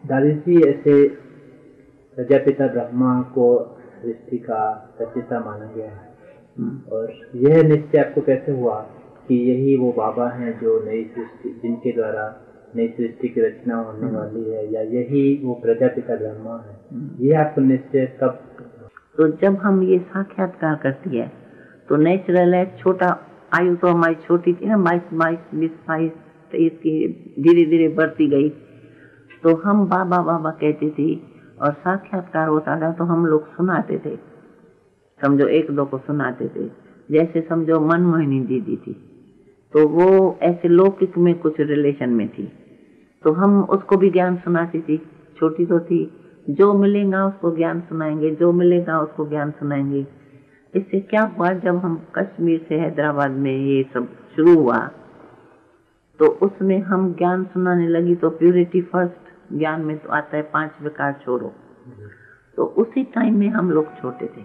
दादी जी, ऐसे प्रजापिता ब्रह्मा को सृष्टि का रचयिता माना गया है, और यह निश्चय आपको कैसे हुआ कि यही वो बाबा हैं जो नई सृष्टि, जिनके द्वारा नई सृष्टि की रचना होने वाली है, या यही वो प्रजापिता ब्रह्मा है? ये आपको निश्चय कब? तो जब हम ये साक्षात्कार करती है तो नेचुरल है, छोटा आयु तो हमारी छोटी थी ना, 22-23 की धीरे धीरे बढ़ती गई। तो हम बाबा बाबा कहते थे और साक्षात्कार होता था तो हम लोग सुनाते थे, समझो एक दो को सुनाते थे। जैसे समझो मनमोहिनी दीदी थी तो वो ऐसे लौकिक में कुछ रिलेशन में थी, तो हम उसको भी ज्ञान सुनाती थी, छोटी तो थी। जो मिलेगा उसको ज्ञान सुनाएंगे, जो मिलेगा उसको ज्ञान सुनाएंगे। इससे क्या हुआ, जब हम कश्मीर से हैदराबाद में ये सब शुरू हुआ तो उसमें हम ज्ञान सुनाने लगी। तो प्यूरिटी फर्स्ट ज्ञान में तो आता है 5 विकार छोड़ो। तो उसी टाइम में हम लोग छोटे थे,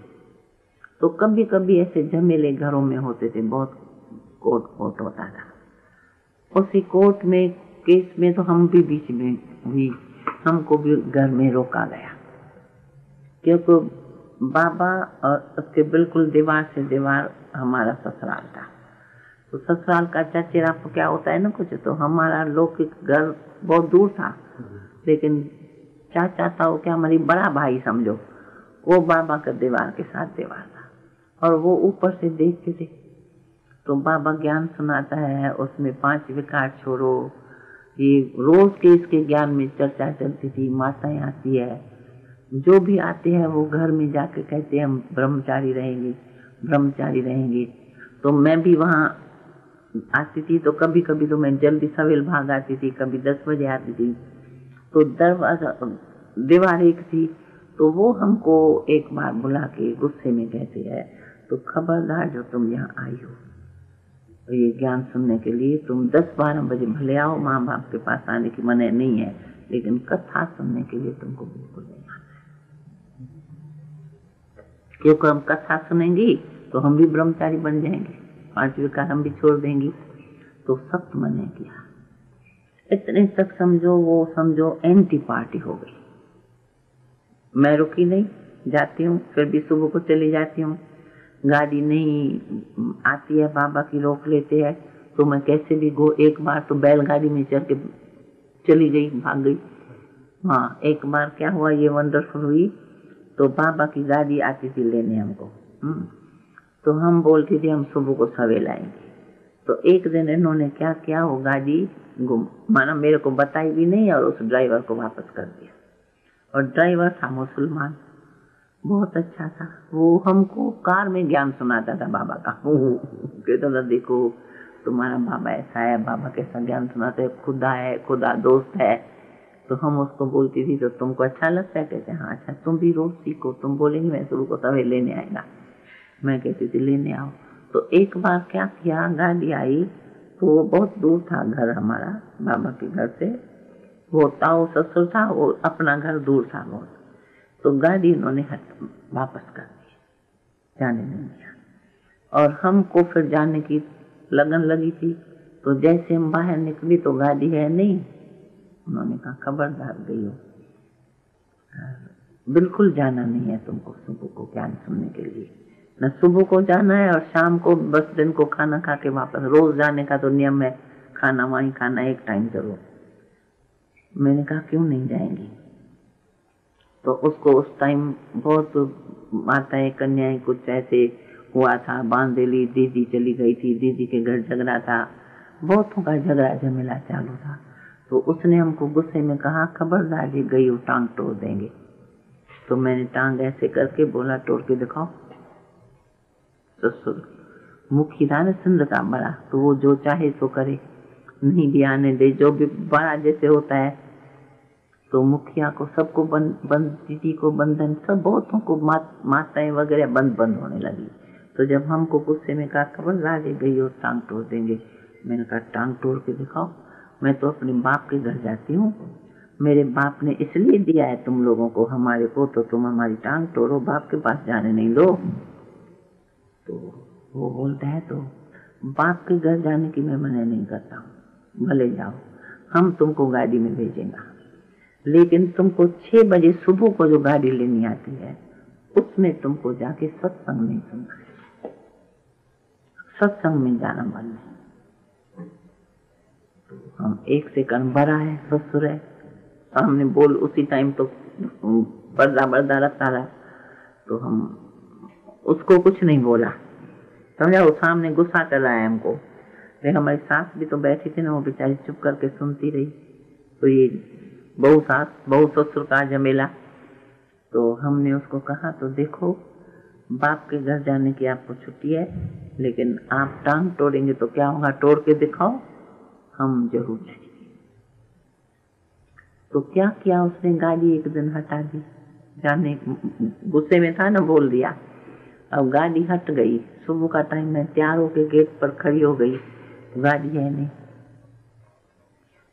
तो कभी कभी ऐसे झमेले घरों में होते थे, बहुत कोर्ट होता था। उसी कोर्ट में केस में तो हम भी बीच में भी, हमको भी घर में रोका गया, क्योंकि बाबा और उसके बिल्कुल दीवार से दीवार हमारा ससुराल था। तो ससुराल का चचेरा क्या होता है ना कुछ, तो हमारा लौकिक घर बहुत दूर था, लेकिन चाचा था वो क्या, हमारी बड़ा भाई समझो, वो बाबा का दीवार के साथ दीवार था, और वो ऊपर से देखते थे। तो बाबा ज्ञान सुनाता है, उसमें 5 विकार छोड़ो, ये रोज के इसके ज्ञान में चर्चा चलती थी। माताएं आती है, जो भी आते हैं वो घर में जाके कहते हैं हम ब्रह्मचारी रहेंगे, ब्रह्मचारी रहेंगे। तो मैं भी वहाँ आती थी, तो कभी कभी तो मैं जल्दी सवेल भाग आती थी, कभी 10 बजे आती थी। तो दरवाजा दीवार एक थी, तो वो हमको एक बार बुला के गुस्से में कहते हैं, तो खबरदार जो तुम यहाँ आई हो तो ये ज्ञान सुनने के लिए, तुम 10-12 बजे भले आओ, माँ बाप के पास आने की मना नहीं है, लेकिन कथा सुनने के लिए तुमको बिल्कुल नहीं आना है, क्योंकि हम कथा सुनेंगी तो हम भी ब्रह्मचारी बन जाएंगे, 5 विकार हम भी छोड़ देंगी। तो सख्त मना किया। इतने तक समझो वो समझो एंटी पार्टी हो गई। मैं रुकी नहीं, जाती हूँ, फिर भी सुबह को चली जाती हूँ। गाड़ी नहीं आती है, बाबा की रोक लेते हैं, तो मैं कैसे भी एक बार तो बैलगाड़ी में चढ़ के चली गई, भाग गई। हाँ, एक बार क्या हुआ, ये वंडरफुल हुई, तो बाबा की गाड़ी आती थी लेने हमको। तो हम बोलती थी हम सुबह को सवेल आएंगे। तो एक दिन इन्होंने क्या किया, वो गाड़ी गुम, माना मेरे को बताई भी नहीं, और उस ड्राइवर को वापस कर दिया। और ड्राइवर था मुसलमान, बहुत अच्छा था। वो हमको कार में ज्ञान सुनाता था बाबा का। कहता था देखो तुम्हारा बाबा ऐसा है, बाबा कैसा ज्ञान सुनाते है, खुदा है, खुदा दोस्त है। तो हम उसको बोलती थी तो तुमको अच्छा लगता है? कहते हाँ अच्छा, तुम भी रोज सीखो, तुम बोलेंगे मैं सुबह को सवेरे लेने आएगा। मैं कहती थी लेने आओ। तो एक बार क्या किया, गाड़ी आई, तो वो बहुत दूर था घर हमारा बाबा के घर से, वो ताऊ ससुर था, वो अपना घर दूर था बहुत। तो गाड़ी उन्होंने वापस कर दी, जाने नहीं दिया। और हमको फिर जाने की लगन लगी थी, तो जैसे हम बाहर निकली तो गाड़ी है नहीं। उन्होंने कहा खबरदार गई हो, बिल्कुल जाना नहीं है तुमको सुबह को ज्ञान सुनने के लिए, न सुबह को जाना है और शाम को बस दिन को खाना खा के वापस। रोज जाने का तो नियम है, खाना वहीं खाना, एक टाइम जरूर। मैंने कहा क्यों नहीं जाएंगी? तो उसको उस टाइम बहुत माताएं कन्याएं कुछ ऐसे हुआ था, बांधेली दीदी चली गई थी, दीदी के घर झगड़ा था, बहुतों का झगड़ा झमेला चालू था। तो उसने हमको गुस्से में कहा खबरदार जी गई हो टांग तोड़ देंगे। तो मैंने टांग ऐसे करके बोला तोड़ के दिखाओ। ससुर मुखी था ना सिंध का बड़ा, तो वो जो चाहे सो करे, नहीं भी आने दे, जो भी बड़ा जैसे होता है। तो मुखिया को सबको बंद दीदी को बंधन, सब बहुतों को माताएं वगैरह बंद होने लगी। तो जब हमको गुस्से में कहा खबरदार गई हो टांग तोड़ देंगे, मैंने कहा टांग तोड़ के दिखाओ। मैं तो अपने बाप के घर जाती हूँ, मेरे बाप ने इसलिए दिया है तुम लोगों को, हमारे को, तो तुम हमारी टांग तोड़ो, बाप के पास जाने नहीं दो। तो वो बोलता है तो बाप के घर जाने की मैं मना नहीं करता हूँ, भले जाओ, हम तुमको गाड़ी में भेजेंगे। लेकिन तुमको 6 बजे सुबह को जो गाड़ी लेनी आती है उसमें तुमको जाके सत्संग नहीं सुनना है, सत्संग में जाना मन नहीं। तो हम 1 सेकंड बड़ा है ससुर है सामने बोल, उसी टाइम तो पर्दा रखता रहा, तो हम उसको कुछ नहीं बोला, समझा। वो सामने गुस्सा कर रहा है हमको, लेकिन हमारी सास भी तो बैठी थी ना, वो बेचारी चुप करके सुनती रही। तो ये बहू ससुर का झमेला। तो हमने उसको कहा, तो देखो बाप के घर जाने की आपको छुट्टी है, लेकिन आप टांग तोड़ेंगे तो क्या होगा, तोड़ के दिखाओ, हम जरूर जाएंगे। तो क्या किया उसने, गाड़ी एक दिन हटा दी, जाने गुस्से में था ना, बोल दिया। अब गाड़ी हट गई, सुबह का टाइम में तैयार होके गेट पर खड़ी हो गई, गाड़ी है नहीं।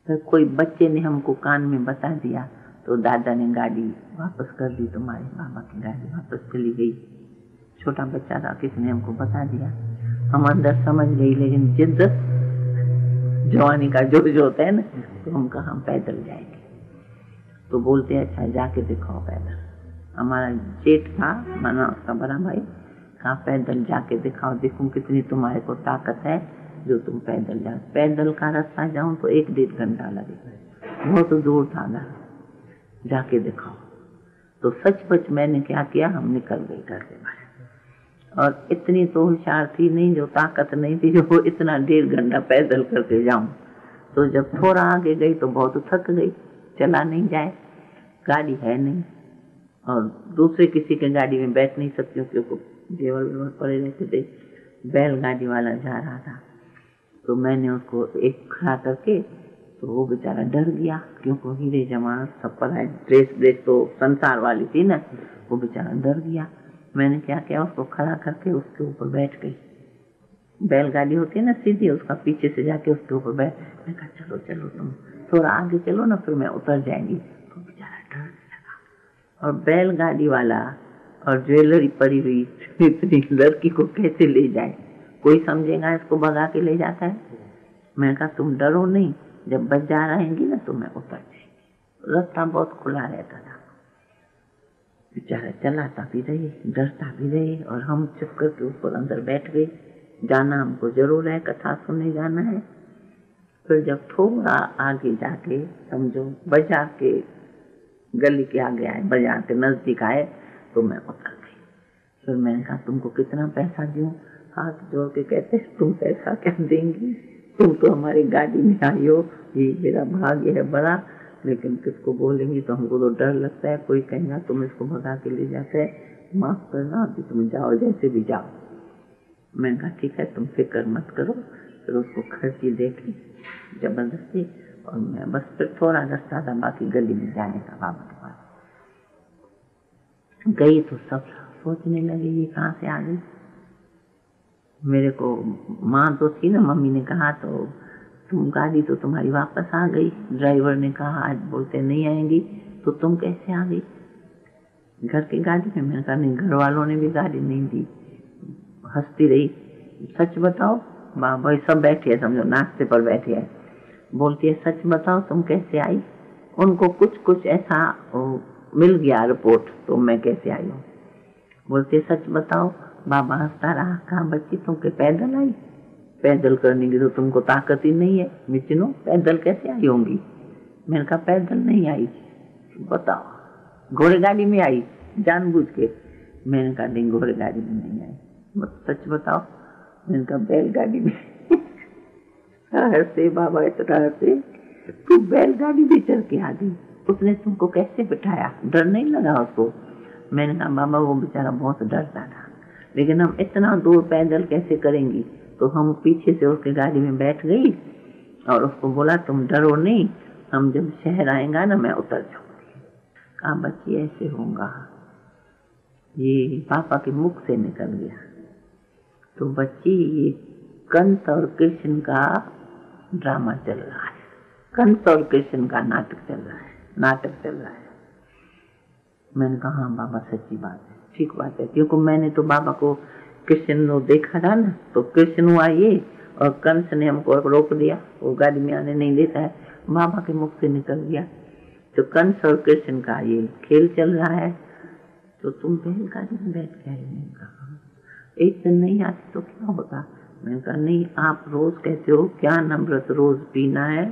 तो कोई बच्चे ने हमको कान में बता दिया, तो दादा ने गाड़ी वापस कर दी, तुम्हारे बाबा की गाड़ी वापस चली गई। छोटा बच्चा था, किसी ने हमको बता दिया, हम अंदर समझ गई, लेकिन जिद्दत जवानी का जोश होता है ना, तो हम कहा हम पैदल जाएंगे। तो बोलते अच्छा जाके दिखाओ पैदल। हमारा जेठ था, माना उसका बड़ा भाई, कहा पैदल जाके दिखाओ, देखूं कितनी तुम्हारे को ताकत है जो तुम पैदल जाओ। पैदल का रास्ता जाऊं तो 1-1.5 घंटा लगेगा, बहुत दूर था ना, जाके दिखाओ। तो सचमुच मैंने क्या किया, हम निकल गए घर से बाहर। और इतनी तो होशियार थी नहीं, जो ताकत नहीं थी जो इतना 1.5 घंटा पैदल करके जाऊं। तो जब थोड़ा आगे गई तो बहुत थक गई, चला नहीं जाए, गाड़ी है नहीं, और दूसरे किसी के गाड़ी में बैठ नहीं सकती हूँ क्योंकि जेवर वेवर पड़े रहते थे। बैलगाड़ी वाला जा रहा था, तो मैंने उसको एक खड़ा करके, तो वो बेचारा डर गया, क्योंकि हीरे जमानत सब पर है, ड्रेस तो संसार वाली थी ना, वो बेचारा डर गया। मैंने क्या किया, उसको खड़ा करके उसके ऊपर बैठ गई। बैलगाड़ी होती है ना सीधी, उसका पीछे से जाके उसके ऊपर बैठ। मैं कहा चलो चलो तुम थोड़ा आगे चलो ना, फिर मैं उतर जाएंगी। तो बेचारा डर लगा। और बैलगाड़ी वाला और ज्वेलरी पड़ी हुई इतनी लड़की को कैसे ले जाए, कोई समझेगा इसको भगा के ले जाता है। मैं कहा तुम डरो नहीं, जब बाजार आएंगी ना तो मैं उतर जाएंगी। रास्ता बहुत खुला रहता था, बेचारा चलाता भी रहे, डरता भी रहे, और हम चुप करके ऊपर अंदर बैठ गए। जाना हमको जरूर है, कथा सुनने जाना है। फिर जब थोड़ा आगे जाके समझो बाजार के गली के आगे आए, बाजार के नजदीक आए, तो मैं उतर गई। फिर मैंने कहा तुमको कितना पैसा दूं? हाथ जोड़ के कहते तुम पैसा क्या देंगी, तुम तो हमारी गाड़ी में आई हो, ये मेरा भाग्य है बड़ा, लेकिन किसको बोलेंगी, तो हमको तो डर लगता है, कोई कहेगा तुम इसको भगा के ले जाते है, माफ करना, अभी तुम जाओ जैसे भी जाओ। मैंने कहा ठीक है तुम फिक्र मत करो। फिर उसको खर्ची देख ली जबरदस्ती, और मैं बस फिर थोड़ा रास्ता था बाकी गली में जाने का, बाबा के पास गई तो सब सोचने लगे ये कहाँ से आ गई। मेरे को माँ तो थी ना, मम्मी ने कहा तो तुम गाड़ी तो तुम्हारी वापस आ गई, ड्राइवर ने कहा आज बोलते नहीं आएंगी, तो तुम कैसे आ गई घर की गाड़ी में? मैंने कहा नहीं, घर वालों ने भी गाड़ी नहीं दी। हंसती रही, सच बताओ। भाई सब बैठे है, समझो नाश्ते पर बैठे है। बोलती है सच बताओ तुम कैसे आई? उनको कुछ ऐसा मिल गया रिपोर्ट, तो मैं कैसे आई हूँ। बोलती है सच बताओ। बाबा हंसता रहा, कहा बच्ची तुम के पैदल आई? पैदल करने की तो तुमको ताकत ही नहीं है, मिचनो पैदल कैसे आई होंगी? मैंने कहा पैदल नहीं आई। बताओ घोड़े गाड़ी में आई जानबूझ के? मैंने कहा नहीं घोड़े गाड़ी में नहीं आई। सच बताओ। मैंने कहा बैलगाड़ी में। हंसे बाबा इतना हंसे, तू बैलगाड़ी भी चल के आ गई, उसने तुमको कैसे बिठाया, डर नहीं लगा उसको? मैंने कहा बाबा वो बेचारा बहुत डरता था, लेकिन हम इतना दूर पैदल कैसे करेंगी? तो हम पीछे से उसके गाड़ी में बैठ गई और उसको बोला तुम डरो नहीं, हम जब शहर आएगा ना मैं उतर जाऊंगी। कहा बच्ची ऐसे होगा, ये पापा के मुख से निकल गया। तो बच्ची ये कंस और कृष्ण का ड्रामा चल रहा है, कंस और कृष्ण का नाटक चल रहा है। मैंने कहा हाँ बाबा सच्ची बात है, ठीक बात है, क्योंकि मैंने तो बाबा को कृष्ण को देखा था ना, तो कृष्ण हुआ ये और कंस ने हमको रोक दिया, वो गाड़ी में आने नहीं देता है, बाबा के मुख से निकल गया। तो कंस और कृष्ण का ये खेल चल रहा है, तो तुम बैलगाड़ी में बैठ के आई। मैंने कहा एक दिन नहीं आती तो क्या होगा। मैंने कहा नहीं, आप रोज कहते हो ज्ञान अमृत रोज पीना है,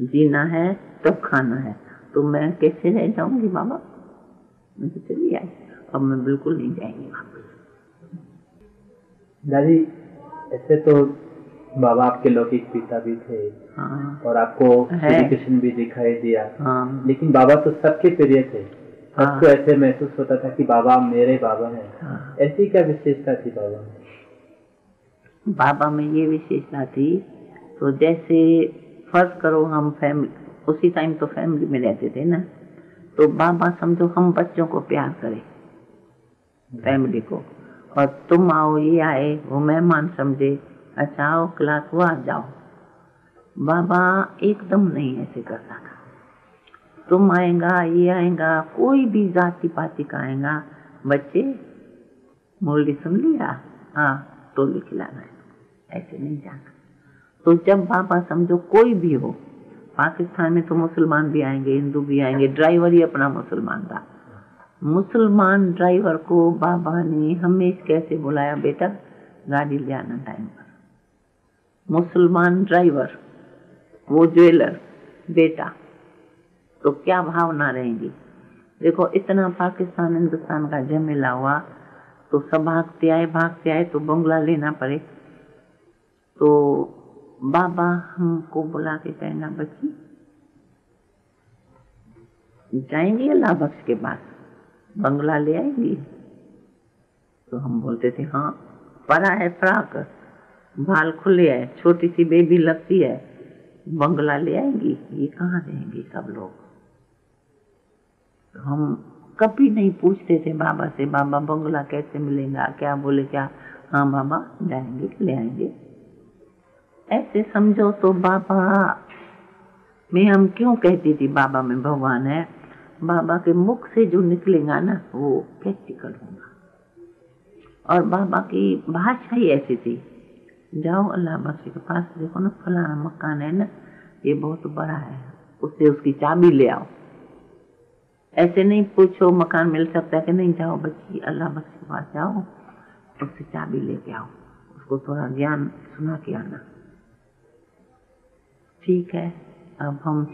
जीना है, तब खाना है, तो मैं कैसे रह जाऊंगी बाबा। मैं तो चली आई, अब मैं बिल्कुल नहीं जाएंगी वापस। दादी ऐसे तो बाबा आपके लौकिक पिता भी थे। हाँ, और आपको श्री कृष्ण भी दिखाई दिया। हाँ, लेकिन बाबा तो सबके प्रिय थे। सबको ऐसे महसूस होता था कि बाबा मेरे बाबा हैं। हाँ, ऐसी क्या विशेषता थी बाबा में? बाबा में ये विशेषता थी, तो जैसे फर्ज करो हम फैमिली, उसी टाइम तो फैमिली में रहते थे ना, तो बाबा समझो हम बच्चों को प्यार करें, फैमिली को, और तुम आओ, ये आए, वो मेहमान समझे, अच्छा आओ क्लास हुआ जाओ। बाबा एकदम नहीं ऐसे करता था। तुम आएगा, ये आएगा, कोई भी जाति पाति का आएगा, बच्चे मुरली सुन लिया, हाँ तो खिलाना है, ऐसे नहीं जाना। तो जब बाबा समझो कोई भी हो, पाकिस्तान में तो मुसलमान भी आएंगे, हिंदू भी आएंगे, ड्राइवर ही अपना मुसलमान था। मुसलमान ड्राइवर को बाबा ने हमेशा कैसे बुलाया, बेटा गाड़ी ले आना टाइम पर। मुसलमान ड्राइवर, वो ज्वेलर, बेटा, तो क्या भावना रहेगी। देखो इतना पाकिस्तान हिंदुस्तान का झमेला हुआ, तो सब भागते आए तो बंगला लेना पड़े। तो बाबा हमको बुला के कहना, बच्ची जाएंगी अल्लाह बख्श के पास, बंगला ले आएंगी। तो हम बोलते थे हाँ, परा है फ्राक, बाल खुले है, छोटी सी बेबी लगती है, बंगला ले आएंगी, ये कहाँ रहेंगे सब लोग। तो हम कभी नहीं पूछते थे बाबा से, बाबा बंगला कैसे मिलेगा, क्या बोले, क्या हाँ बाबा जाएंगे ले आएंगे, ऐसे समझो। तो बाबा में हम क्यों कहती थी बाबा में भगवान है, बाबा के मुख से जो निकलेगा ना वो प्रैक्टिकल होगा। और बाबा की भाषा ही ऐसी थी, जाओ अल्लाह बख्श के पास, देखो ना फलाना मकान है ना, ये बहुत बड़ा है, उससे उसकी चाबी ले आओ। ऐसे नहीं पूछो मकान मिल सकता है कि नहीं, जाओ बच्ची अल्लाह बख्श के पास जाओ, उससे चाबी लेके आओ, उसको थोड़ा ज्ञान सुना के आना। ठीक है, अब हम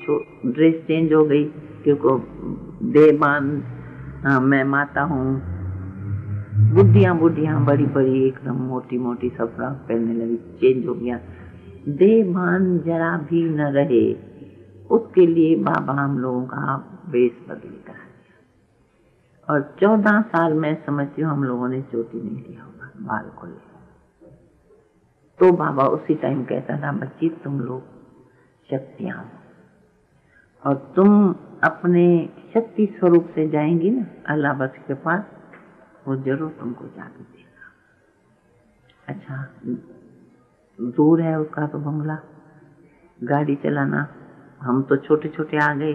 ड्रेस चेंज हो गई, क्योंकि देहबान मैं माता हूँ, बुढ़ियाँ बड़ी बड़ी एकदम मोटी मोटी सब फ्रॉक पहनने लगी, चेंज हो गया। देहबान जरा भी न रहे, उसके लिए बाबा हम लोगों का वेश बदली करा दिया। और 14 साल में समझती हूँ हम लोगों ने चोटी नहीं लिया होगा, बाल को ले। तो बाबा उसी टाइम कहता था, बच्ची तुम लोग शक्तियां हो, और तुम अपने शक्ति स्वरूप से जाएंगी ना अल्लाह बख्श के पास, वो जरूर तुमको चाबी देगा। अच्छा दूर है उसका तो बंगला, गाड़ी चलाना, हम तो छोटे छोटे आ गए,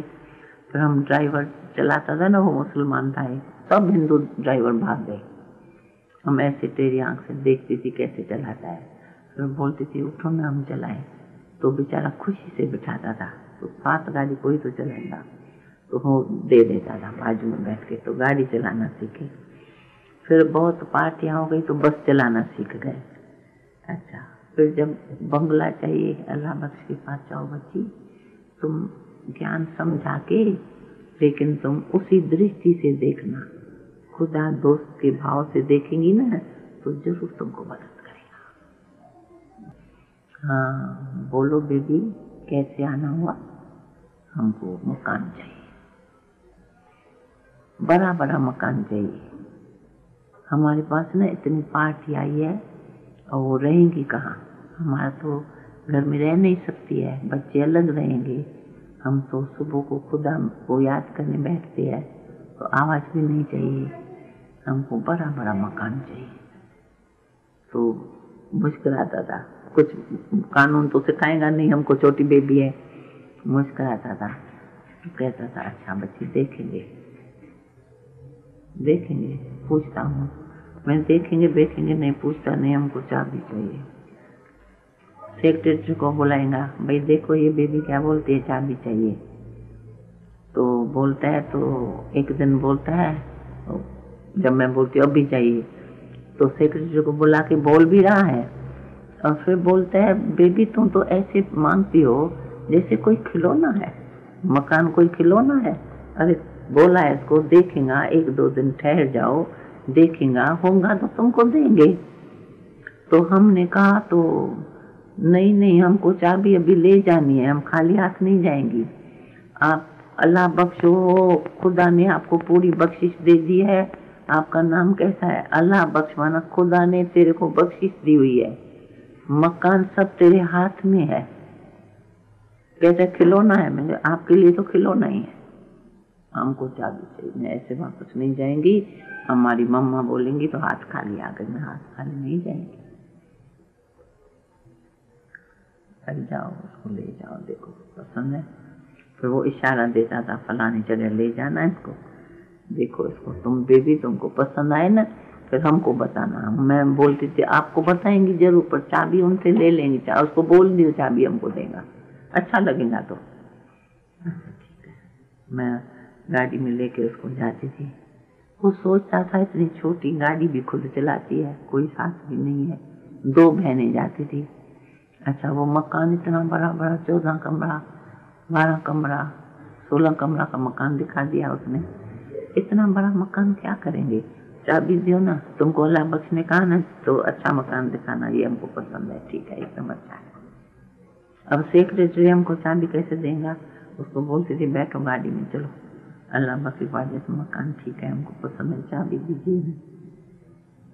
फिर हम ड्राइवर चलाता था ना, वो मुसलमान था, सब हिंदू ड्राइवर भाग गए। हम ऐसे तेरी आंख से देखती थी कैसे चलाता है, फिर बोलती थी उठो ना हम चलाएं, तो बेचारा खुशी से बिठाता था। तो साथ गाड़ी कोई तो चलाएगा, तो वो दे देता था बाजू में बैठ के, तो गाड़ी चलाना सीखे। फिर बहुत पार्टियां हो गई तो बस चलाना सीख गए। अच्छा फिर जब बंगला चाहिए, अल्लाह बख्श के पास जाओ बच्ची, तुम ज्ञान समझा के, लेकिन तुम उसी दृष्टि से देखना, खुदा दोस्त के भाव से देखेंगी ना तो जरूर तुमको मदद करेगा। हाँ बोलो बेबी कैसे आना हुआ, हमको मकान चाहिए, बड़ा बड़ा मकान चाहिए। हमारे पास ना इतनी पार्टी आई है और वो रहेंगी कहाँ, हमारा तो घर में रह नहीं सकती है, बच्चे अलग रहेंगे, हम तो सुबह को खुदा को याद करने बैठते हैं, तो आवाज़ भी नहीं चाहिए, हमको बड़ा बड़ा मकान चाहिए। तो मुस्कुराता था, कुछ कानून तो सिखाएगा नहीं, हमको छोटी बेबी है, मुस्कुराता था, तो कहता था अच्छा बच्ची देखेंगे देखेंगे, पूछता हूँ मैं, देखेंगे देखेंगे नहीं, पूछता नहीं, हमको चाबी चाहिए। सेक्रेटरी को बुलाएगा, भाई देखो ये बेबी क्या बोलती है, चाबी चाहिए। बोलता है, तो एक दिन बोलता है, जब मैं बोलती हूँ अभी चाहिए, तो सेक्रेटरी को बुला के बोल भी रहा है, और फिर बोलता है बेबी तुम तो ऐसे मांगती हो जैसे कोई खिलौना है, मकान कोई खिलौना है। अरे बोला है इसको, देखेगा 1-2 दिन ठहर जाओ, देखेगा होगा तो तुमको देंगे। तो हमने कहा तो नहीं हमको चाबी अभी ले जानी है, हम खाली हाथ नहीं जाएंगी। आप अल्लाह बख्शो, खुदा ने आपको पूरी बख्शिश दे दी है। आपका नाम कैसा है? अल्लाह बख्शवाना, खुदा ने तेरे को बख्शिश दी हुई है, मकान सब तेरे हाथ में है। कहते खिलौना है? मैंने आपके लिए तो खिलौना ही है, हमको चाबी चाहिए, मैं ऐसे वापस नहीं जाएंगी। हमारी मम्मा बोलेंगी तो हाथ खाली आ गई, मैं हाथ खाली नहीं जाएंगी। चल जाओ, उसको ले जाओ, देखो पसंद है। फिर वो इशारा देता था फलानी जगह ले जाना है इसको, देखो इसको, तुम बेबी तुमको पसंद आए ना फिर हमको बताना। मैं बोलती थी आपको बताएंगी जरूर, पर चाबी उनसे ले लेंगी, उसको बोल दियो चाबी हमको देगा, अच्छा लगेगा तो। ठीक है, मैं गाड़ी में लेके उसको जाती थी। वो सोचता था इतनी छोटी गाड़ी भी खुद चलाती है, कोई साथ भी नहीं है, 2 बहनें जाती थी। अच्छा वो मकान इतना बड़ा बड़ा, 14 कमरा, 12 कमरा, 16 कमरा का मकान दिखा दिया उसने। इतना बड़ा मकान क्या करेंगे, चाबी दियो ना, तुमको अल्लाह बख्श ने कहा ना तो अच्छा मकान दिखाना, ये हमको पसंद है, ठीक है एकदम अच्छा है। अब सेक्रेटरी हमको चाबी कैसे देगा? उसको बोलती थी बैठो गाड़ी में, चलो अल्लाह बख्श वाजे से मकान ठीक है, हमको पसंद है, चाबी दीजिए।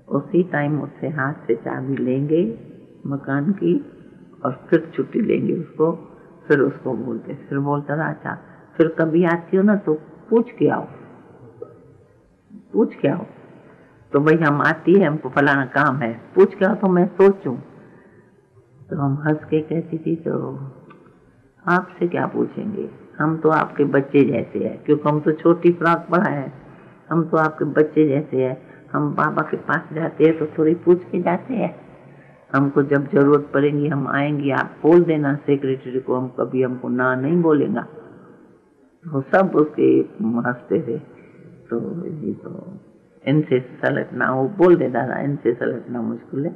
उसी टाइम उससे हाथ से चाबी लेंगे मकान की और फिर छुट्टी लेंगे उसको। फिर उसको बोलते, फिर बोलता था अच्छा फिर कभी आती हो ना तो पूछ के आओ, पूछ के आओ। तो भाई हम आती है, हमको फलाना काम है, पूछ के आओ तो मैं सोचूं। तो हम हंस के कहती थी तो आपसे क्या पूछेंगे, हम तो आपके बच्चे जैसे हैं, क्योंकि हम तो छोटी फ्रॉक पढ़ा है, हम तो आपके बच्चे जैसे हैं। हम बाबा के पास जाते हैं तो थोड़ी पूछ के जाते हैं, हमको जब जरूरत पड़ेगी हम आएंगे, आप बोल देना सेक्रेटरी को, हम कभी हमको ना नहीं बोलेगा। वो सब उसके हंसते थे। तो ये तो इनसे सलटना, वो बोल देता था इनसे सलटना मुश्किल है,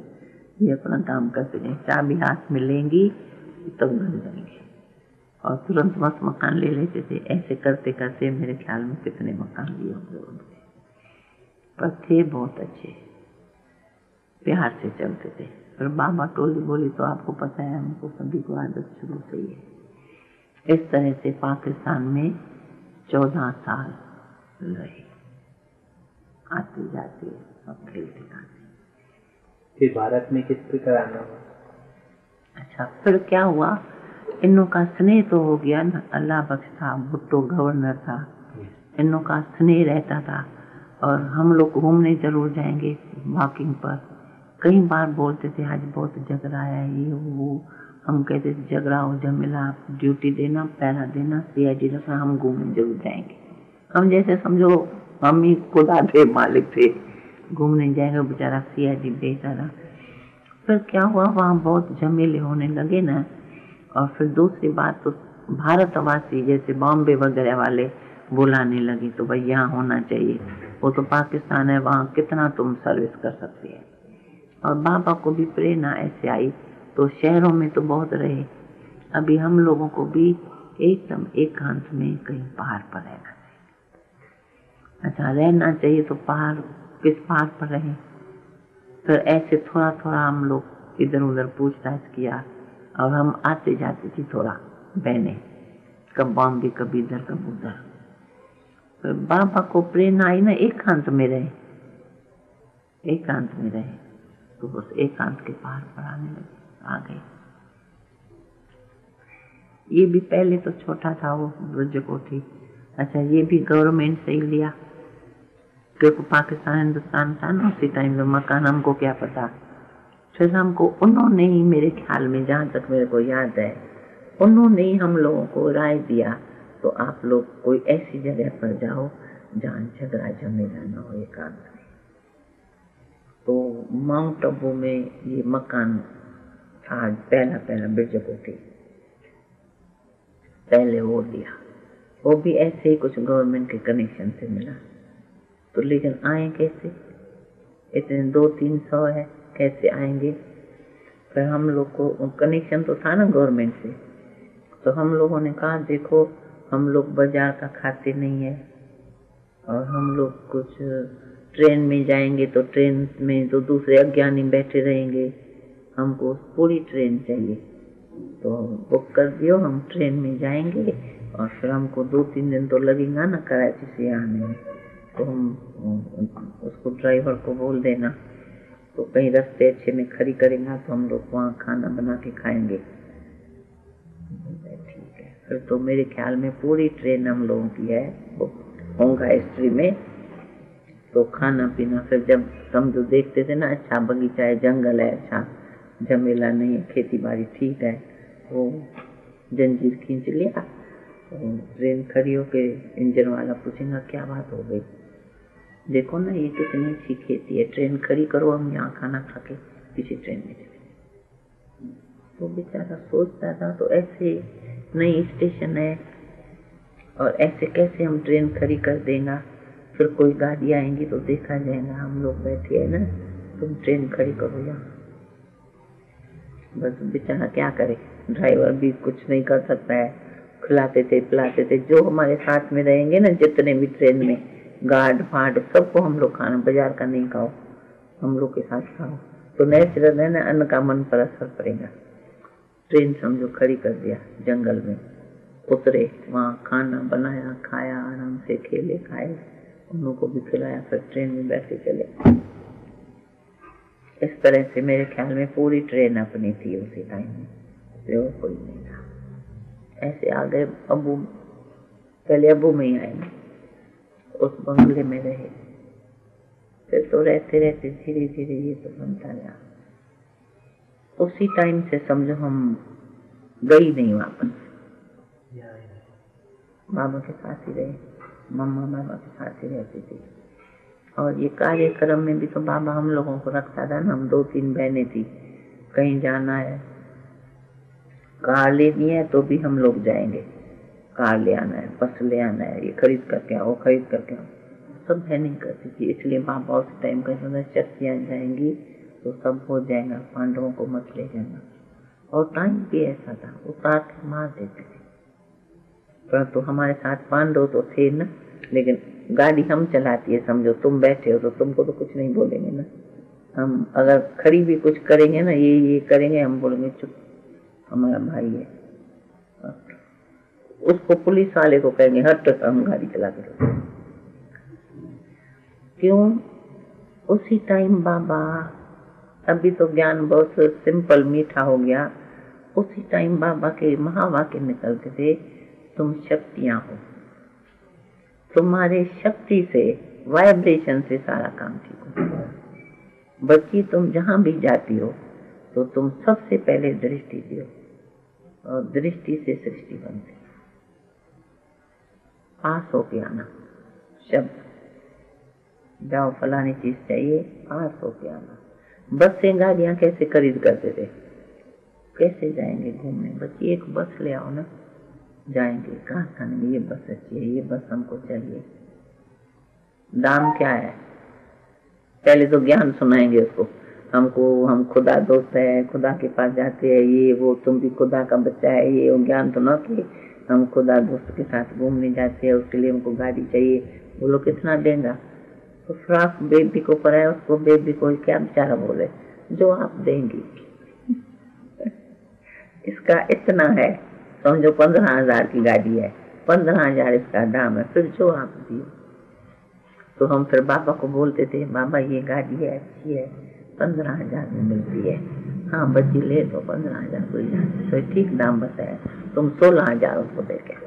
ये अपना काम करते हैं, चाबी हाथ में लेंगी तब बन जाएंगे। और तुरंत मस्त मकान ले लेते थे। ऐसे करते करते मेरे ख्याल में कितने मकान लिए होंगे उनके, पर थे बहुत अच्छे, प्यार से चलते थे। फिर बाबा टोली बोली तो आपको पता है हमको सभी को आदत शुरू से ही है। इस तरह से पाकिस्तान में 14 साल रहे, आते जाते सब खेलते खाते। फिर भारत में किस प्रकार आना हुआ? अच्छा फिर क्या हुआ, इनों का स्नेह तो हो गया ना, अल्लाह बख्श था, भुट्टो गवर्नर था, इनों का स्नेह रहता था। और हम लोग घूमने जरूर जाएंगे वॉकिंग पर। कई बार बोलते थे आज बहुत झगड़ा है ये वो, हम कहते थे झगड़ा हो जमीला, आप ड्यूटी देना, पैरा देना, CID रखना, हम घूमने जरूर जाएंगे। हम जैसे समझो हम ही खुदा थे, मालिक थे, घूमने जाएंगे, बेचारा CID बेचारा। फिर क्या हुआ, वहाँ बहुत झमेले होने लगे ना। और फिर दूसरी बात तो भारतवासी जैसे बॉम्बे वगैरह वाले बुलाने लगे, तो भाई यहाँ होना चाहिए, वो तो पाकिस्तान है, वहाँ कितना तुम सर्विस कर सकती है। और बाबा को भी प्रेरणा ऐसे आई, तो शहरों में तो बहुत रहे, अभी हम लोगों को भी एकदम एकांत में कहीं पहाड़ पर रहना चाहिए। अच्छा रहना चाहिए तो पहाड़, किस पहाड़ पर रहे? फिर ऐसे थोड़ा थोड़ा हम लोग इधर उधर पूछताछ किया, और हम आते जाते थी थोड़ा बहने, कब बॉम्बे कभी इधर कब उधर। फिर बाबा को प्रेरणा आई ना, एकांत में रहे, एकांत में रहे, तो बस एकांत के पहाड़ पर आने लगे, आ गए। ये भी पहले तो छोटा था वो ब्रज कोठी। अच्छा ये भी गवर्नमेंट से ही लिया, क्योंकि पाकिस्तान हिंदुस्तान था ना उसी टाइम में, मकान हमको क्या पता। फिर हमको उन्होंने ही, मेरे ख्याल में जहाँ तक मेरे को याद है, उन्होंने ही हम लोगों को राय दिया, तो आप लोग कोई ऐसी जगह पर जाओ जहाँ झगड़ा झमेला न हो, एकांत में। तो माउंट आबू में ये मकान था, पहला ब्रज कोठी, पहले वो लिया। वो भी ऐसे ही कुछ गवर्नमेंट के कनेक्शन से मिला। तो लेकिन आए कैसे, इतने 200-300 है, कैसे आएंगे? फिर हम लोग को कनेक्शन तो था ना गवर्नमेंट से, तो हम लोगों ने कहा देखो हम लोग बाजार का खाते नहीं है, और हम लोग कुछ ट्रेन में जाएंगे तो ट्रेन में तो दूसरे अज्ञानी बैठे रहेंगे, हमको पूरी ट्रेन चाहिए, तो बुक कर दियो, हम ट्रेन में जाएंगे और फिर हमको 2-3 दिन तो लगेगा ना कराची से आने में, तो हम उसको ड्राइवर को बोल देना, तो कहीं रास्ते अच्छे में खड़ी करेगा तो हम लोग वहाँ खाना बना के खाएंगे। ठीक है, फिर तो मेरे ख्याल में पूरी ट्रेन हम लोगों की है होगा हिस्ट्री में। तो खाना पीना फिर जब समझो देखते थे ना, अच्छा बगीचा है, जंगल है, अच्छा झमेला नहीं है, खेती बाड़ी ठीक है, वो जंजीर खींच लिया, तो ट्रेन खड़ी होके इंजन वाला पूछेगा क्या बात हो गई, देखो ना ये कितनी अच्छी खेती है, ट्रेन खड़ी करो, हम यहाँ खाना खा के किसी ट्रेन में चले। तो बेचारा सोचता था तो ऐसे नई स्टेशन है और ऐसे कैसे हम ट्रेन खड़ी कर देगा, फिर कोई गाड़ी आएंगी तो देखा जाएगा, हम लोग बैठे है ना, तुम ट्रेन खड़ी करो यहाँ। बस बेचारा क्या करे, ड्राइवर भी कुछ नहीं कर सकता है, खिलाते थे पिलाते थे, जो हमारे साथ में रहेंगे ना जितने भी ट्रेन में, गार्ड फार्ड सबको हम लोग खाना, बाजार का नहीं खाओ, हम लोग के साथ खाओ, तो नेचुरल है ना, अन्न का मन पर असर पड़ेगा। ट्रेन समझो खड़ी कर दिया, जंगल में उतरे, वहाँ खाना बनाया, खाया, आराम से खेले खाए, उनको भी खिलाया, फिर ट्रेन में बैठे चले। इस तरह से मेरे ख्याल में पूरी ट्रेन अपनी थी उसी टाइम में, और कोई नहीं था। ऐसे आ गए अबू, पहले अबू में ही आए, उस बंगले में रहे, फिर तो रहते रहते धीरे धीरे ये तो बनता गया। उसी टाइम से समझो हम गई नहीं वापस, बाबा के साथ ही रहे, मम्मा बाबा के साथ ही रहती थी। और ये कार्यक्रम में भी तो बाबा हम लोगों को रखता था ना, हम 2-3 बहनें थी, कहीं जाना है, कार लेनी है तो भी हम लोग जाएंगे, कार ले आना है, बस ले आना है, ये खरीद करके आओ, खरीद करके आओ, सब बहनें करती थी। इसलिए बाबा उस टाइम कहते थे शक्तियाँ जाएंगी तो सब हो जाएगा, पांडवों को मत ले जाना। और टाइम भी ऐसा था, उतार के मार देते थे, परंतु हमारे साथ पांडव तो थे ना, लेकिन गाड़ी हम चलाती है, समझो तुम बैठे हो तो तुमको तो कुछ नहीं बोलेंगे ना, हम अगर खड़ी भी कुछ करेंगे ना, ये करेंगे, हम बोलेंगे चुप, हमारा भाई है, उसको पुलिस वाले को कहेंगे हट, हम गाड़ी चला के। क्यों? उसी टाइम बाबा, अभी तो ज्ञान बहुत सिंपल मीठा हो गया, उसी टाइम बाबा के महावाक्य निकलते थे, तुम शक्तियां हो, तुम्हारे शक्ति से, वाइब्रेशन से सारा काम ठीक होता। बच्ची तुम जहां भी जाती हो तो तुम सबसे पहले दृष्टि दियो, और दृष्टि से सृष्टि बनती। पास होके आना, शब्द जाओ फलानी चीज चाहिए, पास होके आना। बस से गाड़ियां कैसे खरीद करते थे, कैसे जाएंगे घूमने, बच्ची एक बस ले आओ ना, जाएंगे, कहाँ खाने, ये बस अच्छी है, ये बस हमको चाहिए, दाम क्या है, पहले तो ज्ञान सुनाएंगे उसको, हमको, हम खुदा दोस्त है, खुदा के पास जाते हैं, ये वो, तुम भी खुदा का बच्चा है, ये वो ज्ञान तो ना कि हम खुदा दोस्त के साथ घूमने जाते हैं, उसके लिए हमको गाड़ी चाहिए, वो लोग कितना देगा, तो फ्रॉक बेबी को पराया, उसको बेबी को क्या बेचारा बोले, जो आप देंगी इसका इतना है, समझो 15,000 की गाड़ी है, 15,000 इसका दाम है, फिर जो आप दिए। तो हम फिर बाबा को बोलते थे, बाबा ये गाड़ी है अच्छी है, 15,000 में मिलती है, हाँ बच्ची ले तो 15,000 कोई जाती, तो ठीक दाम बताया, तुम 16,000 उसको दे के।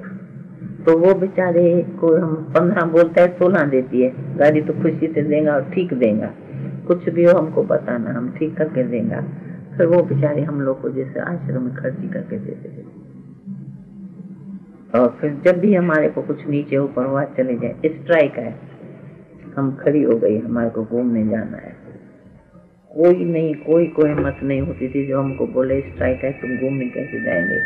तो वो बेचारे को हम 15 बोलता है, 16 देती है, गाड़ी तो खुशी से देगा और ठीक देगा, कुछ भी हो हमको बताना, हम ठीक करके देगा। फिर वो बेचारे हम लोग को जैसे आश्रम में खर्ची करके देते थे। और फिर जब भी हमारे को कुछ नीचे ऊपर हुआ, चले जाए, स्ट्राइक है, हम खड़ी हो गई, हमारे को घूमने जाना है, कोई नहीं, कोई हिम्मत नहीं होती थी जो हमको बोले स्ट्राइक है, तुम घूमने कैसे जाएंगे,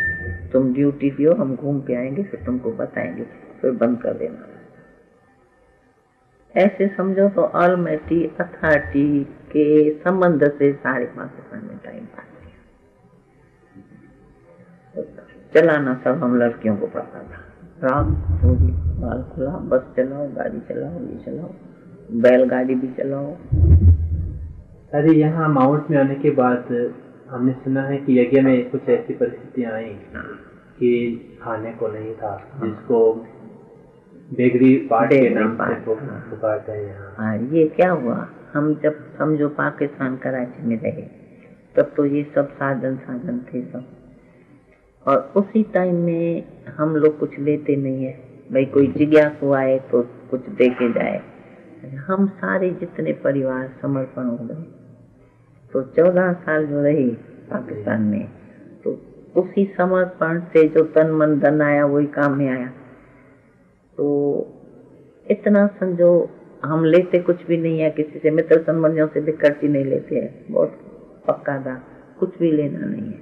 तुम ड्यूटी दियो, हम घूम के आएंगे, फिर तुमको बताएंगे। फिर बंद कर देना। ऐसे समझो तो ऑलमाइटी अथॉरिटी के संबंध से सारे पाकिस्तान में टाइम पास किया। चलाना सब हम लड़कियों को पड़ता था, रात चोरी बाल खुला, बस चलाओ, गाड़ी चलाओ, ये चलाओ, बैलगाड़ी भी चलाओ। अरे यहाँ माउंट में आने के बाद हमने सुना है कि यज्ञ में कुछ ऐसी परिस्थितियां आई कि खाने को नहीं था, जिसको बेगरी पार्ट के नाम से पुकारते हैं यहाँ। हाँ, ये क्या हुआ, हम जब समझो पाकिस्तान कराची में रहे तब तो ये सब साधन थे सब, और उसी टाइम में हम लोग कुछ लेते नहीं है, भाई कोई जिज्ञासु आए तो कुछ दे के जाए। हम सारे जितने परिवार समर्पण हो गए, तो 14 साल जो रही पाकिस्तान में, तो उसी समर्पण से जो तन मन धन आया वही काम में आया। तो इतना समझो हम लेते कुछ भी नहीं है, किसी से मित्र संबंधियों से भी खर्ची नहीं लेते हैं, बहुत पक्का था, कुछ भी लेना नहीं है।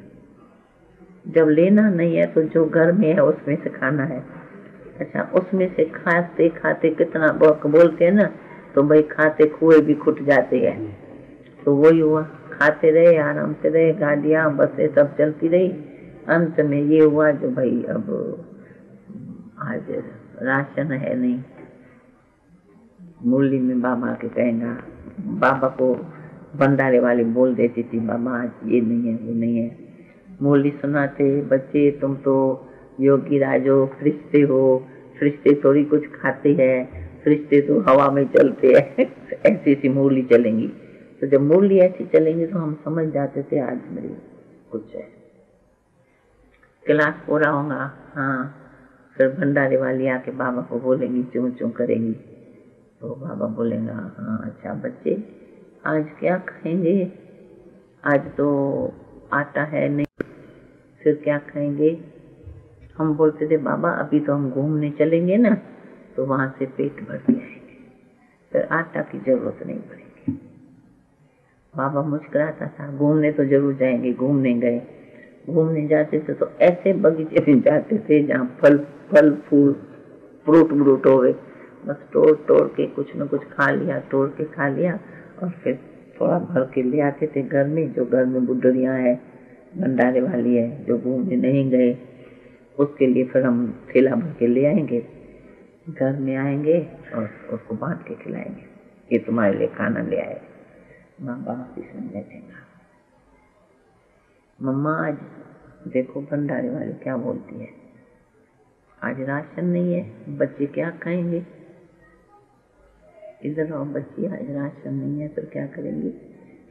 जब लेना नहीं है तो जो घर में है उसमें से खाना है। अच्छा, उसमें से खाते खाते कितना बोलते हैं ना, तो भाई खाते कुएं भी खुट जाते हैं। तो वही हुआ, खाते रहे, आराम से रहे, गाड़ियाँ बसें सब चलती रही। अंत में ये हुआ जो भाई अब आज राशन है नहीं। मुरली में बाबा के कहेगा, बाबा को भंडारे वाली बोल देती थी, बाबा आज ये नहीं है वो नहीं है। मुरली सुनाते, बच्चे तुम तो योगी राजो फरिश्ते हो, फरिश्ते थोड़ी कुछ खाते हैं, फरिश्ते तो हवा में चलते हैं। ऐसी ऐसी मुरली चलेंगी। तो जब मुरली ऐसी चलेंगी तो हम समझ जाते थे आज मेरी कुछ है। क्लास पूरा होगा, हाँ, फिर भंडारे वाली आके बाबा को बोलेंगी, चूं चूं करेंगी, तो बाबा बोलेगा, हाँ अच्छा बच्चे आज क्या खाएंगे, आज तो आटा है नहीं, फिर क्या खाएंगे। हम बोलते थे बाबा अभी तो हम घूमने चलेंगे ना, तो वहां से पेट भर के आएंगे, फिर आटा की जरूरत नहीं पड़ेगी। बाबा मुस्कुराता था, घूमने तो जरूर जाएंगे। घूमने गए, घूमने जाते थे तो ऐसे बगीचे में जाते थे जहाँ फल फूल फ्रूट हो गए, बस तोड़ के कुछ न कुछ खा लिया, तोड़ के खा लिया, और फिर थोड़ा भर के ले आते थे घर में। जो घर में बुढ़ियाँ है, भंडारे वाली है, जो घूमने नहीं गए उसके लिए फिर हम थैला भर के ले आएंगे, घर में आएंगे और उसको बांट के खिलाएंगे, ये तुम्हारे लिए खाना ले आए। माँ बाप भी समझे थे, मम्मा आज देखो भंडारे वाली क्या बोलती है, आज राशन नहीं है, बच्चे क्या खाएंगे। इधर आओ बच्ची, आज राशन नहीं है तो क्या करेंगे,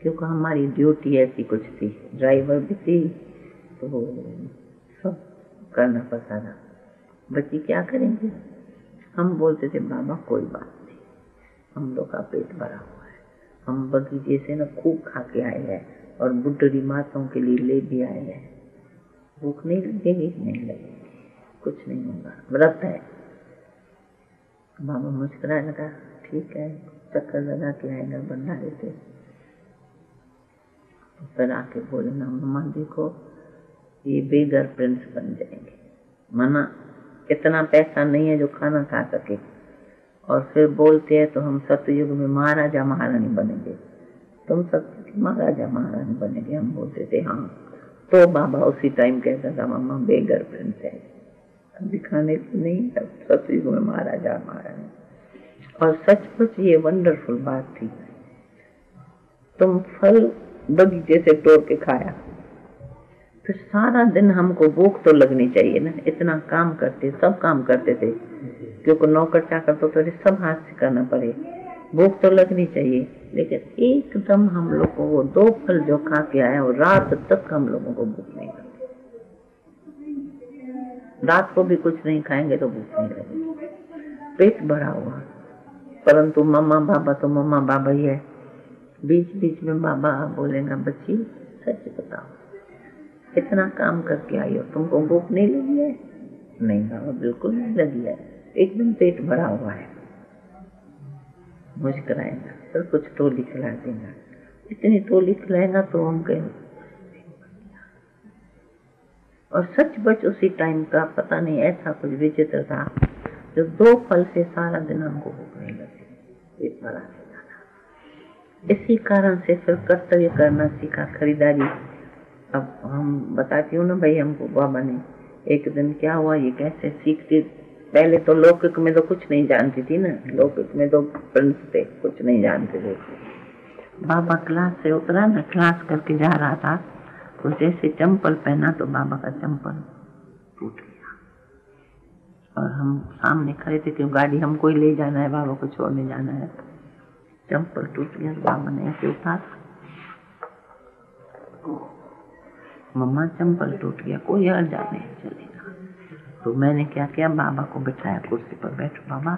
क्योंकि हमारी ड्यूटी ऐसी कुछ थी, ड्राइवर भी थी, तो सब करना पड़ता था। बच्ची क्या करेंगे। हम बोलते थे बाबा कोई बात नहीं, हम लोग का पेट भरा हुआ है, हम बगीचे से न खूब खा के आए हैं और बुढ़ी माताओं के लिए ले भी आए हैं, भूख नहीं लगेगी, नहीं लगेगी, कुछ नहीं होगा, व्रत है। बाबा मुस्कुराने लगा, ठीक है, चक्कर लगा के आएगा भंडारे से। फिर आके बोले ना मम्मा देखो ये बेगर प्रिंस बन जाएंगे, मना इतना पैसा नहीं है जो खाना खा सके, और फिर बोलते हैं तो हम सतयुग में महाराजा महारानी बनेंगे, तुम सत्य महाराजा महारानी बनेंगे। हम बोलते थे हाँ। तो बाबा उसी टाइम कहता था मम्मा बेगर प्रिंस है, दिखाने को नहीं, सतयुग में महाराजा महारानी। और सचमुच ये वंडरफुल बात थी। तुम फल बगीचे से तोड़ के खाया, फिर सारा दिन हमको भूख तो लगनी चाहिए ना, इतना काम करते, सब काम करते थे, क्योंकि नौकर चाकर तो थोड़े सब हाथ से करना पड़े, भूख तो लगनी चाहिए। लेकिन एकदम हम लोग को वो 2 फल जो खा के आया और रात तक हम लोगों को भूख नहीं लगती, रात को भी कुछ नहीं खाएंगे तो भूख नहीं लगेगी, पेट भरा हुआ। परंतु मम्मा बाबा तो मम्मा बाबा ही है। बीच बीच में बाबा बोलेगा बच्ची सच बताओ इतना काम करके आई हो, तुमको भूख नहीं लगी है। नहीं बाबा बिल्कुल नहीं लगी है, एकदम पेट भरा हुआ है। मुस्कुराएगा, फिर कुछ टोली खिला देगा, इतनी टोली खिलाएगा तो हम कहें। और सच बच उसी टाइम का पता नहीं ऐसा कुछ विचित्र था, जो 2 फल से सारा दिन हमको भूख नहीं लगती, इतना से ज्यादा। इसी कारण से फिर कर्तव्य करना सीखा, खरीदारी। अब हम बताती हूँ ना भाई, हमको बाबा ने एक दिन क्या हुआ, ये कैसे सीखती। पहले तो लौकिक में तो कुछ नहीं जानती थी ना, लौकिक में तो प्रिंस थे, कुछ नहीं जानते थे। बाबा क्लास से उतरा ना, क्लास करके जा रहा था, तो जैसे चंपल पहना तो बाबा का चंपल टूट गया। और हम सामने खड़े थे, क्यों गाड़ी हमको ही ले जाना है, बाबा को छोड़ने जाना है। चंपल टूट गया, बाबा ने ऐसे उठाया, मम्मा चंपल टूट गया, कोई हर्जा नहीं, चलेगा। तो मैंने क्या किया, बाबा को बिठाया कुर्सी पर, बैठो बाबा,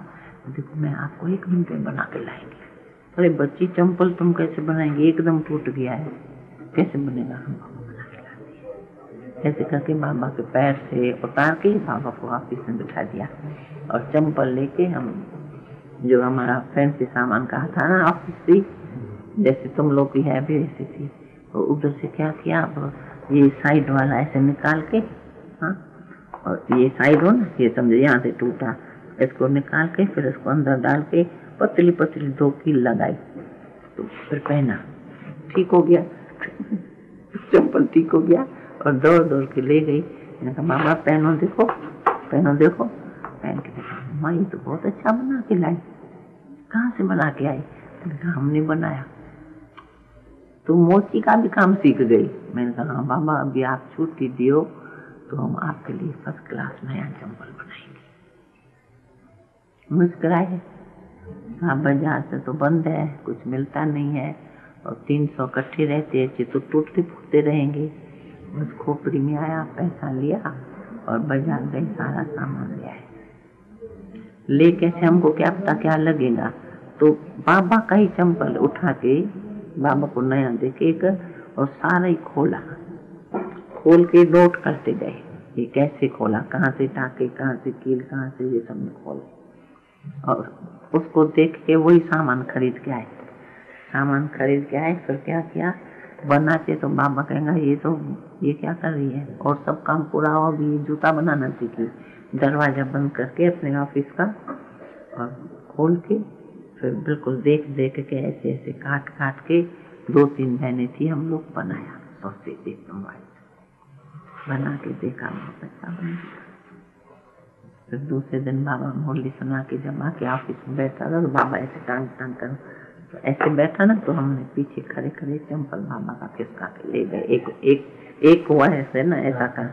देखो मैं आपको 1 मिनट में बना के लाएंगे। अरे बच्ची, चंपल तुम कैसे बनाएंगे, एकदम टूट गया है, कैसे बनेगा, हम बाबा बना के लाते हैं। ऐसे करके बाबा के पैर से उतार के बाबा को ऑफिस में बिठा दिया, और चंपल लेके हम, जो हमारा फैंसी सामान कहा था ना ऑफिस से, जैसे तुम लोग की है भी वैसी थी, तो उधर से क्या किया, अब ये साइड वाला ऐसे निकाल के, हाँ, और ये साइड हो ना, ये समझे यहाँ से टूटा, इसको निकाल के फिर इसको अंदर डाल के पतली पतली 2 कील लगाई, तो फिर पहना, ठीक हो गया। चंपल ठीक हो गया, और दौड़ दौड़ के ले गई। मैंने कहा मामा पहनो देखो, पहनो देखो। पहन के देखा, माँ ये तो बहुत अच्छा बना के लाई, कहाँ से बना के आई? मैंने कहा हमने बनाया। तो मोची का भी काम सीख गई। मैंने कहा हाँ बाबा, अभी आप छुट्टी दियो तो हम आपके लिए फर्स्ट क्लास नया चंपल बनाएंगे। मुस्कुराए, हाँ बाजार से तो बंद है, कुछ मिलता नहीं है, और 300 इकट्ठे रहते हैं तो टूटते फूटते रहेंगे। बस खोपड़ी में आया, पैसा लिया और बाजार गए, सारा सामान ले आए। ले कैसे, हमको क्या पता क्या लगेगा। तो बाबा का ही चंपल उठा के बाबा को नया देके एक, और सारा ही खोला, खोल के नोट करते गए, ये कैसे खोला, कहाँ से टाके, कहाँ से कील, कहाँ से, ये सब खोला। और उसको देख के वही सामान खरीद के आए, सामान खरीद के आए। फिर क्या किया, बनाते तो बाबा कहेंगे ये क्या कर रही है, और सब काम पूरा हो, अभी जूता बनाना सीखी। दरवाजा बंद करके अपने ऑफिस का, और खोल के फिर बिल्कुल देख देख के ऐसे ऐसे काट काट के, 2-3 बहनें थी, हम लोग बनाया, सोचते एकदम बना के देखा, बहुत अच्छा बन गया। फिर दूसरे दिन बाबा मुरली सुना के जब आके ऑफिस में बैठा था, तो बाबा ऐसे टांग टांग कर, तो ऐसे बैठा ना, तो हमने पीछे खड़े खड़े चंपल बाबा का खिसका के ले गए। एक हुआ ऐसे ना, ऐसा कर,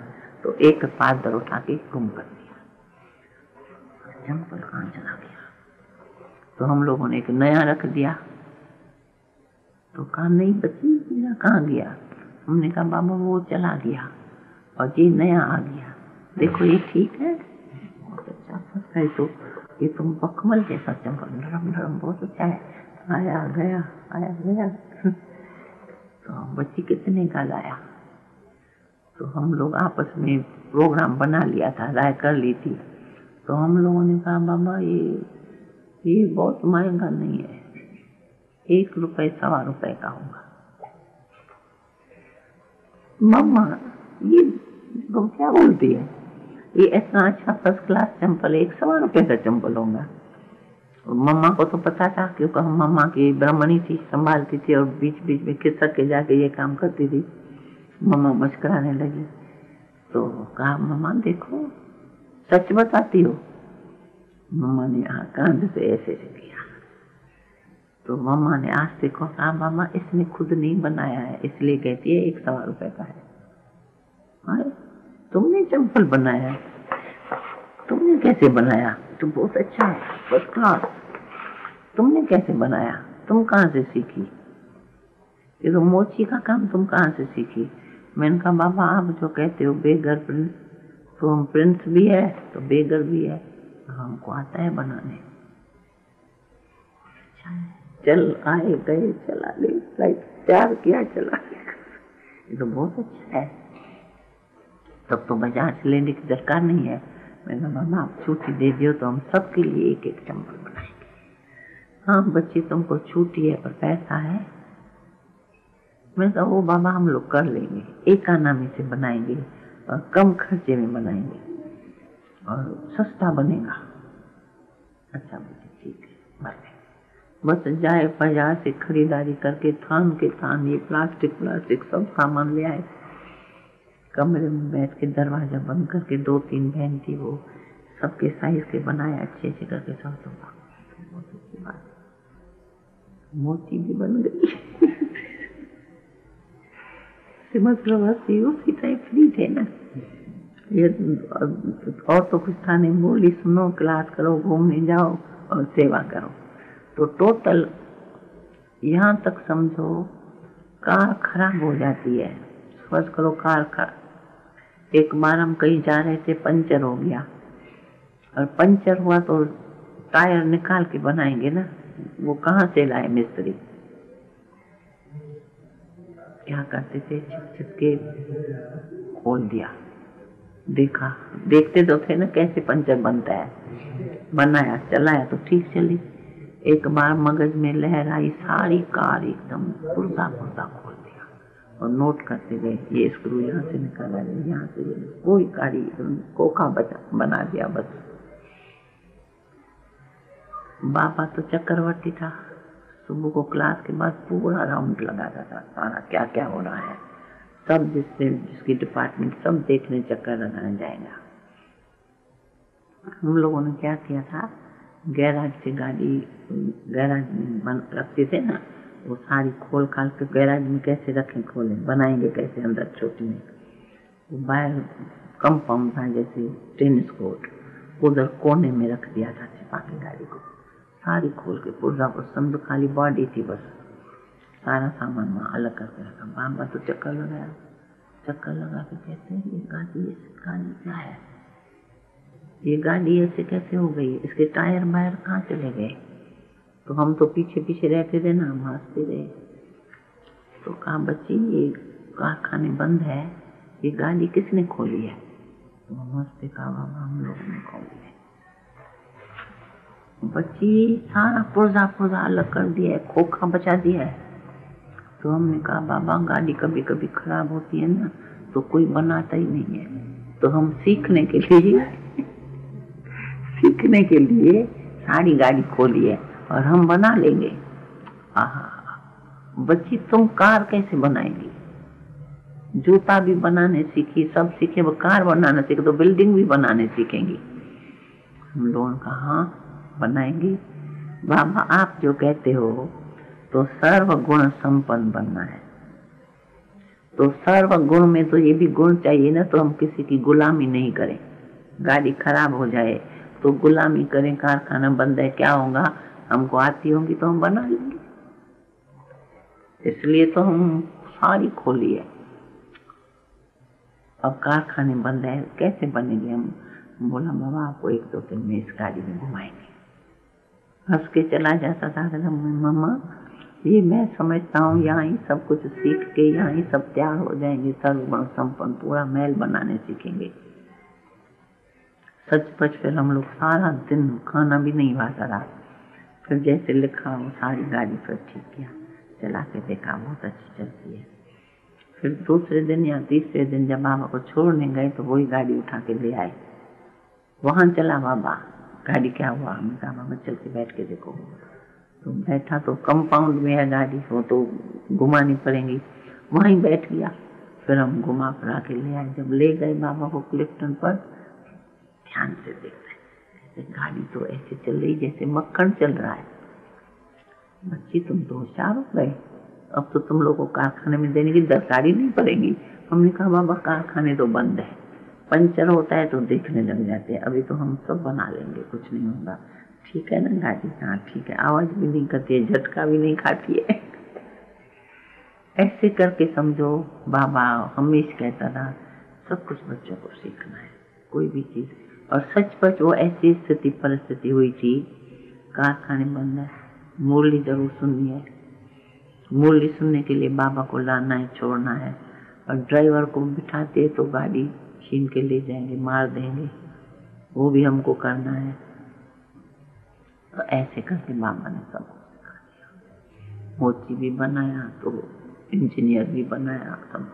तो एक पादर उठा के गुम कर दिया, चंपल कहाँ चला गया। तो हम लोगों ने एक नया रख दिया, तो कहा नहीं बच्ची, मेरा कहाँ गया। हमने कहा बाबा वो चला गया, और ये नया आ गया, देखो ये ठीक है, बहुत अच्छा है। तो ये तुम बकमल जैसा चंपल, नरम नरम, बहुत अच्छा है, आया गया आया गया। तो बच्ची कितने का लाया। तो हम लोग आपस में प्रोग्राम बना लिया था, राय कर ली थी। तो हम लोगों ने कहा बाबा ये बहुत महंगा नहीं है, 1 रुपए 1.25 रुपए का होगा। मम्मा ये तुम क्या बोलती है, ये इतना अच्छा फर्स्ट क्लास चंपल 1.25 रुपए का चंपल होगा। मम्मा को तो पता था, क्योंकि हम मम्मा की ब्राह्मणी थी, संभालती थी, और बीच बीच में खिसक के जाके ये काम करती थी। मम्मा मुस्कुराने लगी, तो कहा मम्मा देखो सच बताती हो। मम्मा ने कांध से ऐसे किया, तो मम्मा ने आस्ते को कहा मामा इसने खुद नहीं बनाया है, इसलिए कहती है 1.25 रुपए का है। अरे तुमने चंपल बनाया, तुमने कैसे बनाया, तो बहुत अच्छा फर्स्ट क्लास, तुमने कैसे बनाया, तुम कहाँ से सीखी, ये तो मोची का काम तुम कहाँ से सीखी। मैंने कहा बाबा आप जो कहते हो बेगर प्रिंस, तो हम प्रिंस भी है तो बेगर भी है, हमको आता है बनाने। चल आए गए, चला ले, तैयार किया, चला ले, ये तो बहुत अच्छा है, तब तो बाजार से लेने की दरकार नहीं है। मैंने कहा मामा आप छुट्टी दे दियो तो हम सबके लिए 1-1 चंपल बनाएंगे। हाँ बच्ची तुमको छुट्टी है पर पैसा है। मैंने कहा वो बाबा हम लोग कर लेंगे, इकोनॉमी से बनाएंगे और कम खर्चे में बनाएंगे और सस्ता बनेगा। अच्छा बेटे ठीक है बाय। बस जाए बाजार से खरीदारी करके थान के थान ये प्लास्टिक सब सामान ले आए। कमरे में बैठ के दरवाजा बंद करके 2-3 बहन थी वो सबके साइज के बनाया अच्छे करके सब। मोची भी बन गई। मतलब उसी टाइप फ्री थे ना ये। और तो कुछ था नहीं, बोली सुनो क्लास करो घूमने जाओ और सेवा करो। तो टोटल यहाँ तक समझो कार खराब हो जाती है। फर्ज करो कार एक बार हम कहीं जा रहे थे, पंचर हो गया और पंचर हुआ तो टायर निकाल के बनाएंगे ना, वो कहाँ से लाए मिस्त्री। क्या करते थे छिप के खोल दिया, देखा देखते तो थे ना कैसे पंचर बनता है, बनाया चलाया तो ठीक चली। एक बार मगज में लहर आई, सारी कार एकदम पुर्जा खोल दिया और नोट करते गए ये स्क्रू यहाँ से निकाला, यहाँ से कोई गाड़ी कोखा बना दिया बस। बाबा तो चक्करवती था, सुबह को क्लास के बाद पूरा राउंड लगाता था, सारा क्या क्या हो रहा है सब, जिसकी डिपार्टमेंट सब देखने चक्कर लगाने जाएगा। हम लोगों ने क्या किया था, गैराज से गाड़ी गैराज में रखते थे ना, वो सारी खोल खाल के गैराज में कैसे रखें खोले बनाएंगे कैसे अंदर छोटी में, वो बाहर कंपाउंड था जैसे टेनिस कोर्ट, उधर कोने में रख दिया था छिपा के गाड़ी को, सारी खोल के पुर्जा को समझ खाली बॉडी थी बस, सारा सामान वहाँ अलग करके रखा। बाबा तो चक्कर लगा के कहते हैं ये गाड़ी क्या है, ये गाड़ी ऐसे कैसे हो गई, इसके टायर बाहर कहाँ चले गए। तो हम तो पीछे रहते थे ना, हम हंसते रहे। तो कहा बच्ची ये कारखाने बंद है, ये गाड़ी किसने खोली है। तो हम हंसते कहा बाबा हम लोगों ने खोली है। बच्ची सारा पुर्जा अलग कर दिया है, खोखा बचा दिया है। तो हमने कहा बाबा गाड़ी कभी कभी खराब होती है ना तो कोई बनाता ही नहीं है, तो हम सीखने के लिए सारी गाड़ी खोली है और हम बना लेंगे। बच्ची तुम कार कैसे बनाएगी, जूता भी बनाने सीखी, सब सीखे, वो कार बनाना सीखे तो बिल्डिंग भी बनाने सीखेंगी। हम लोगों ने कहा हाँ बनाएंगी। बाबा आप जो कहते हो तो सर्व गुण संपन्न बनना है, तो सर्व गुण में तो ये भी गुण चाहिए ना, तो हम किसी की गुलामी नहीं करें। गाड़ी खराब हो जाए तो गुलामी करें, कारखाना बंद है क्या होगा, हमको आती होंगी तो हम बना लेंगे। इसलिए तो हम सारी खोली है। अब कारखाने बंद है कैसे बनेंगे हम। बोला बाबा आपको 1-2 दिन में इस गाड़ी में घुमाएंगे। हंस के चला जाता था, मम्मा ये मैं समझता हूँ यहाँ ही सब कुछ सीख के यहाँ ही सब तैयार हो जाएंगे, सर्वगुण संपन्न पूरा महल बनाने सीखेंगे। सच फिर हम लोग सारा दिन खाना भी नहीं खाता रहा। फिर जैसे लिखा वो सारी गाड़ी फिर ठीक किया, चला के देखा बहुत अच्छी चलती है। फिर दूसरे दिन या तीसरे दिन जब बाबा को छोड़ने गए तो वही गाड़ी उठा के ले आए। वहां चला बाबा, गाड़ी क्या हुआ, हमने कहा बाबा चल के बैठ के देखो। तो बैठा तो कंपाउंड में है गाड़ी, वो तो घुमानी पड़ेगी, वहीं बैठ गया। फिर हम घुमा फिरा के ले आए। जब ले गए बाबा को क्लिफ्टन पर, ध्यान से देखते गाड़ी तो ऐसे चल रही जैसे मक्खन चल रहा है। बच्ची तुम तो होशियार हो गए, अब तो तुम लोगों को कारखाने में देने की दरकारी नहीं पड़ेगी। हमने कहा बाबा कारखाने तो बंद है, पंचर होता है तो देखने लग जाते हैं, अभी तो हम सब बना लेंगे, कुछ नहीं होगा। ठीक है ना गाड़ी, हाँ ठीक है, आवाज भी नहीं करती है, झटका भी नहीं खाती है। ऐसे करके समझो बाबा हमेशा कहता था सब कुछ बच्चों को सीखना है, कोई भी चीज। और सचमुच वो ऐसी स्थिति परिस्थिति हुई थी, कारखाने बंद है, मुरली जरूर सुननी है, मुरली सुनने के लिए बाबा को लाना है, छोड़ना है, और ड्राइवर को बिठाते तो गाड़ी छीन के ले जाएंगे, मार देंगे, वो भी हमको करना है। तो ऐसे करके बाबा ने सब सिखा दिया। मोची भी बनाया तो इंजीनियर भी बनाया, सब